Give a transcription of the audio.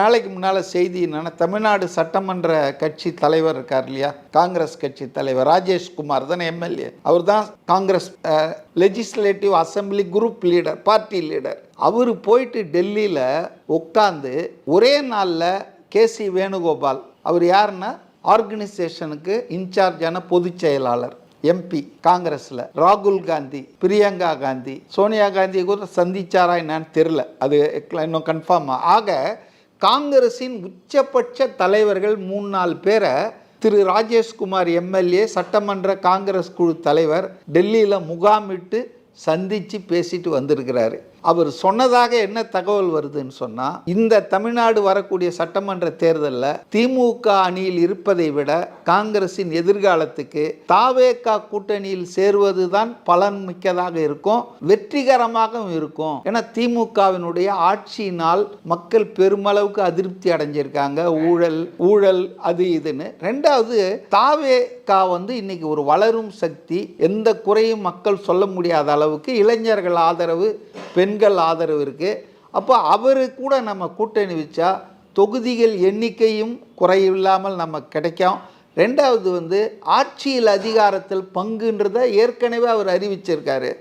நாளைக்கு முன்னால் செய்தி என்னன்னா, தமிழ்நாடு சட்டமன்ற கட்சி தலைவர் இருக்கார் இல்லையா, காங்கிரஸ் கட்சி தலைவர் ராஜேஷ்குமார் தானே எம்எல்ஏ, அவர் தான் Congress legislative assembly group leader, party leader. அவர் போயிட்டு டெல்லியில் உட்காந்து ஒரே நாளில் கேசி வேணுகோபால், அவர் யாருன்னா ஆர்கனைசேஷனுக்கு இன்சார்ஜான பொதுச் செயலாளர், எம்பி காங்கிரஸில், ராகுல் காந்தி, பிரியங்கா காந்தி, சோனியா காந்தி கூட சந்திச்சாரா என்னன்னு தெரில, அது இன்னும் கன்ஃபார்ம். ஆக காங்கிரஸின் உச்சபட்ச தலைவர்கள் 3-4 பேரை திரு ராஜேஷ்குமார் எம்எல்ஏ, சட்டமன்ற காங்கிரஸ் குழு தலைவர், டெல்லியில் முகாமிட்டு சந்தித்து பேசிட்டு வந்திருக்கிறாரு. அவர் சொன்னதாக என்ன தகவல் வருதுன்னு சொன்னால், இந்த தமிழ்நாடு வரக்கூடிய சட்டமன்ற தேர்தலில் திமுக அணியில் இருப்பதை விட காங்கிரஸின் எதிர்காலத்துக்கு தாவேகா கூட்டணியில் சேருவது தான் பலன் மிக்கதாக இருக்கும், வெற்றிகரமாகவும் இருக்கும். ஏன்னா திமுகவினுடைய ஆட்சியினால் மக்கள் பெருமளவுக்கு அதிருப்தி அடைஞ்சிருக்காங்க, ஊழல் அது இதுன்னு. ரெண்டாவது, தாவேகா இன்னைக்கு ஒரு வளரும் சக்தி, எந்த குறையும் மக்கள் சொல்ல முடியாத அளவுக்கு இளைஞர்கள் ஆதரவு, பெண்கள் ஆதரவு இருக்குது. அப்போ அவரு கூட நம்ம கூட்டணி வச்சா தொகுதிகள் எண்ணிக்கையும் குறையில்லாமல் நமக்கு கிடைக்கும். ரெண்டாவது ஆட்சியில் அதிகாரத்தில் பங்குன்றதை ஏற்கனவே அவர் அறிவிச்சிருக்காரு.